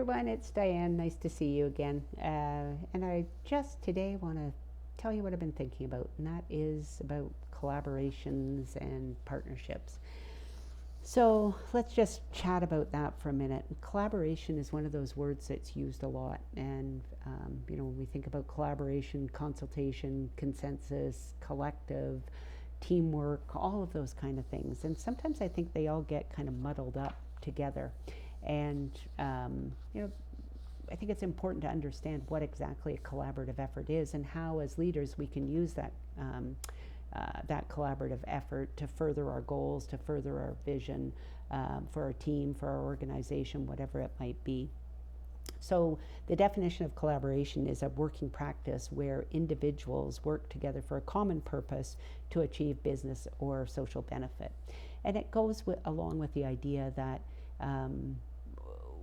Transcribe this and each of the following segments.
Everyone, it's Diane. Nice to see you again. And I just today want to tell you what I've been thinking about, and that is about collaborations and partnerships. So let's just chat about that for a minute. Collaboration is one of those words that's used a lot, and when we think about collaboration, consultation, consensus, collective, teamwork, all of those kind of things, and sometimes I think they all get kind of muddled up together. And I think it's important to understand what exactly a collaborative effort is and how, as leaders, we can use that collaborative effort to further our goals, to further our vision for our team, for our organization, whatever it might be. So, the definition of collaboration is a working practice where individuals work together for a common purpose to achieve business or social benefit. And it goes along with the idea that um,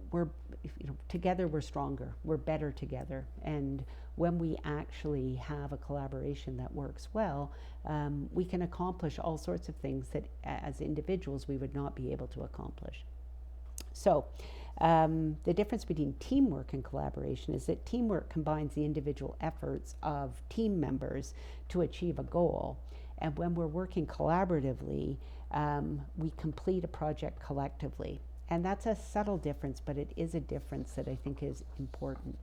we're together we're stronger, we're better together, and when we actually have a collaboration that works well, we can accomplish all sorts of things that as individuals we would not be able to accomplish. So the difference between teamwork and collaboration is that teamwork combines the individual efforts of team members to achieve a goal, and when we're working collaboratively, we complete a project collectively. And that's a subtle difference, but it is a difference that I think is important.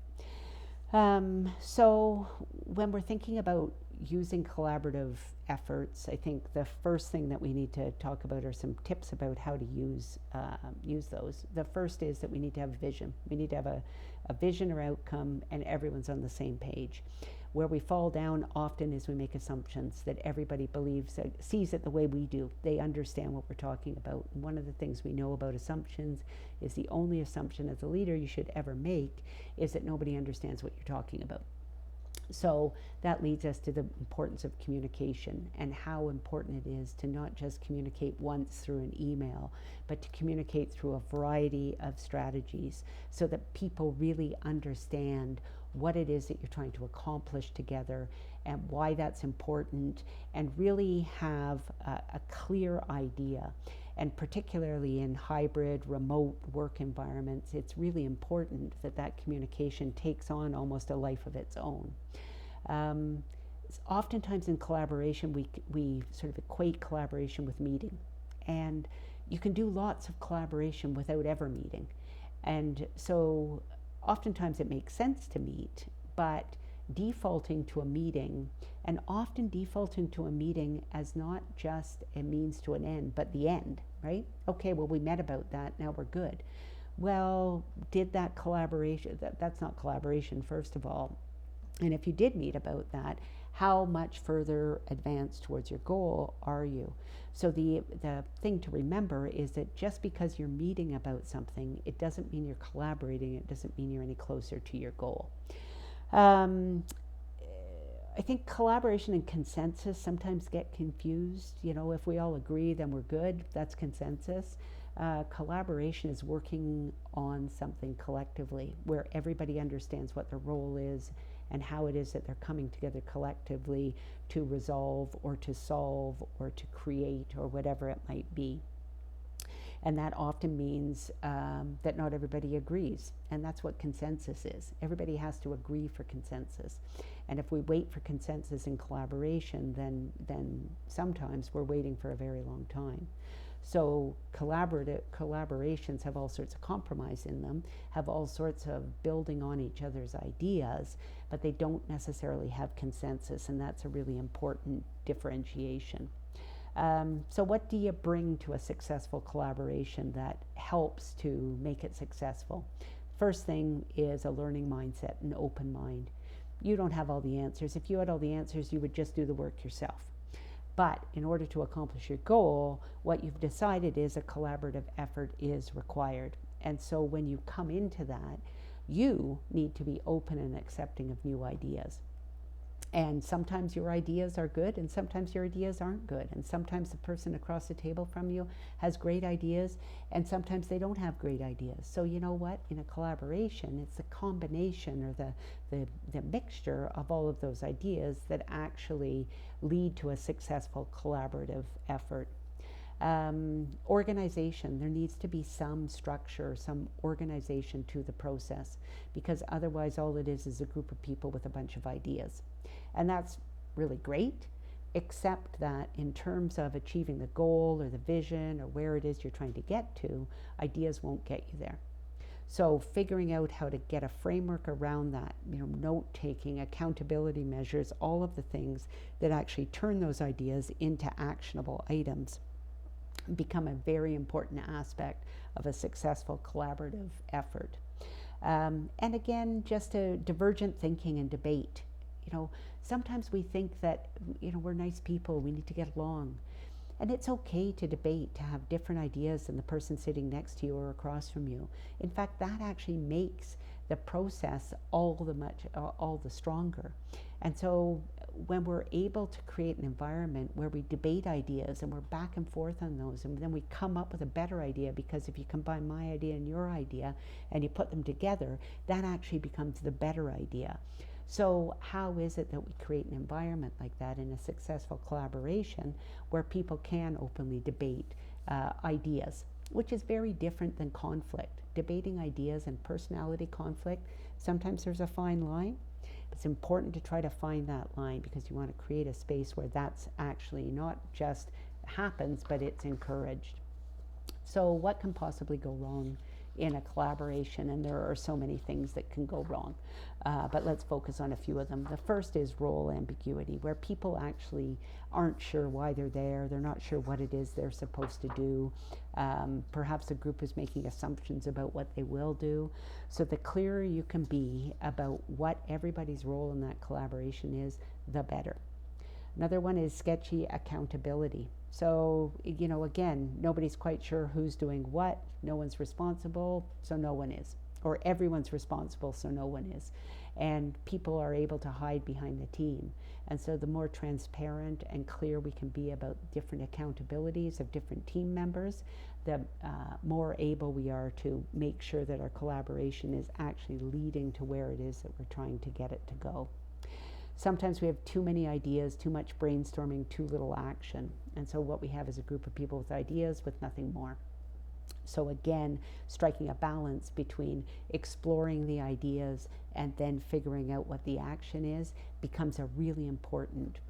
So, when we're thinking about using collaborative efforts, I think the first thing that we need to talk about are some tips about how to use those. The first is that we need to have a vision. We need to have a vision or outcome, and everyone's on the same page. Where we fall down often is we make assumptions that everybody sees it the way we do. They understand what we're talking about. And one of the things we know about assumptions is the only assumption as a leader you should ever make is that nobody understands what you're talking about. So that leads us to the importance of communication and how important it is to not just communicate once through an email, but to communicate through a variety of strategies so that people really understand what it is that you're trying to accomplish together and why that's important, and really have a clear idea. And particularly in hybrid, remote work environments, it's really important that that communication takes on almost a life of its own. Um, Oftentimes in collaboration, we sort of equate collaboration with meeting. And you can do lots of collaboration without ever meeting. And so oftentimes it makes sense to meet, but defaulting to a meeting, and often defaulting to a meeting as not just a means to an end, but the end, right? Okay, well, we met about that, now we're good. Well, did that collaboration, that's not collaboration, first of all. And if you did meet about that, how much further advanced towards your goal are you? So the thing to remember is that just because you're meeting about something, it doesn't mean you're collaborating. It doesn't mean you're any closer to your goal. Um, I think collaboration and consensus sometimes get confused. If we all agree, then we're good. That's consensus. Collaboration is working on something collectively where everybody understands what their role is and how it is that they're coming together collectively to resolve or to solve or to create or whatever it might be. And that often means that not everybody agrees. And that's what consensus is. Everybody has to agree for consensus. And if we wait for consensus in collaboration, then sometimes we're waiting for a very long time. So collaborations have all sorts of compromise in them, have all sorts of building on each other's ideas, but they don't necessarily have consensus, and that's a really important differentiation. So what do you bring to a successful collaboration that helps to make it successful? First thing is a learning mindset, an open mind. You don't have all the answers. If you had all the answers, you would just do the work yourself. But in order to accomplish your goal, what you've decided is a collaborative effort is required. And so when you come into that, you need to be open and accepting of new ideas. And sometimes your ideas are good, and sometimes your ideas aren't good. And sometimes the person across the table from you has great ideas, and sometimes they don't have great ideas. So you know what? In a collaboration, it's the combination or the mixture of all of those ideas that actually lead to a successful collaborative effort. Organization, there needs to be some structure, some organization to the process, because otherwise all it is a group of people with a bunch of ideas. And that's really great, except that in terms of achieving the goal or the vision or where it is you're trying to get to, ideas won't get you there. So figuring out how to get a framework around that, note-taking, accountability measures, all of the things that actually turn those ideas into actionable items become a very important aspect of a successful collaborative effort. And again, just a divergent thinking and debate. Sometimes we think that, we're nice people, we need to get along. And it's okay to debate, to have different ideas than the person sitting next to you or across from you. In fact, that actually makes the process all the stronger. And so when we're able to create an environment where we debate ideas and we're back and forth on those, and then we come up with a better idea, because if you combine my idea and your idea and you put them together, that actually becomes the better idea. So how is it that we create an environment like that in a successful collaboration where people can openly debate ideas, which is very different than conflict. Debating ideas and personality conflict, sometimes there's a fine line. It's important to try to find that line, because you want to create a space where that's actually not just happens, but it's encouraged. So what can possibly go wrong in a collaboration? And there are so many things that can go wrong, but let's focus on a few of them. The first is role ambiguity, where people actually aren't sure why they're there. They're not sure what it is they're supposed to do. Perhaps the group is making assumptions about what they will do. So the clearer you can be about what everybody's role in that collaboration is, the better. Another one is sketchy accountability. So, again, nobody's quite sure who's doing what. No one's responsible, so no one is. Or everyone's responsible, so no one is. And people are able to hide behind the team. And so the more transparent and clear we can be about different accountabilities of different team members, the more able we are to make sure that our collaboration is actually leading to where it is that we're trying to get it to go. Sometimes we have too many ideas, too much brainstorming, too little action. And so what we have is a group of people with ideas with nothing more. So again, striking a balance between exploring the ideas and then figuring out what the action is becomes a really important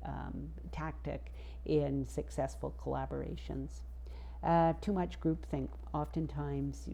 tactic in successful collaborations. Too much groupthink. Oftentimes,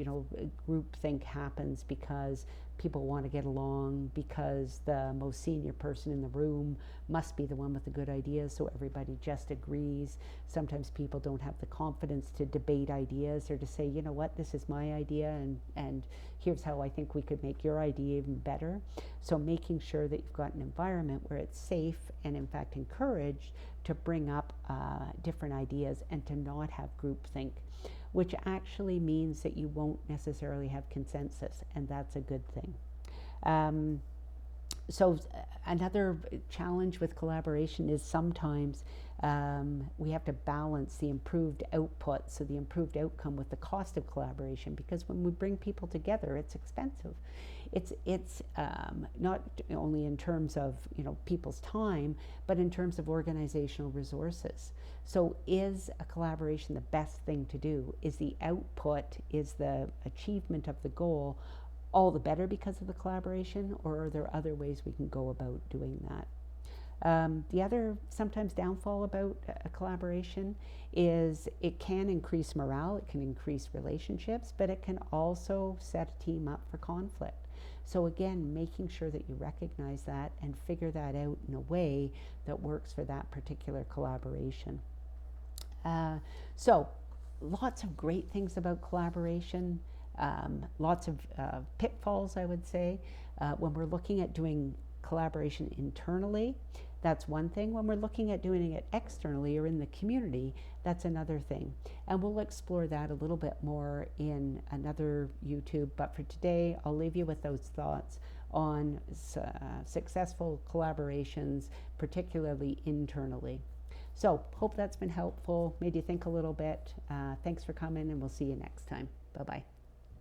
groupthink happens because people want to get along, because the most senior person in the room must be the one with the good ideas, so everybody just agrees. Sometimes people don't have the confidence to debate ideas or to say, what, this is my idea, and here's how I think we could make your idea even better. So making sure that you've got an environment where it's safe and in fact encouraged to bring up different ideas and to not have groupthink, which actually means that you won't necessarily have consensus, and that's a good thing. So another challenge with collaboration is sometimes we have to balance the improved output, so the improved outcome, with the cost of collaboration, because when we bring people together, it's expensive. It's not only in terms of people's time, but in terms of organizational resources. So is a collaboration the best thing to do? Is the output, is the achievement of the goal all the better because of the collaboration, or are there other ways we can go about doing that? The other sometimes downfall about a collaboration is it can increase morale, it can increase relationships, but it can also set a team up for conflict. So again, making sure that you recognize that and figure that out in a way that works for that particular collaboration. So lots of great things about collaboration, lots of pitfalls, I would say. When we're looking at doing collaboration internally, that's one thing. When we're looking at doing it externally or in the community, that's another thing. And we'll explore that a little bit more in another YouTube. But for today, I'll leave you with those thoughts on successful collaborations, particularly internally. So hope that's been helpful, made you think a little bit. Thanks for coming, and we'll see you next time. Bye-bye.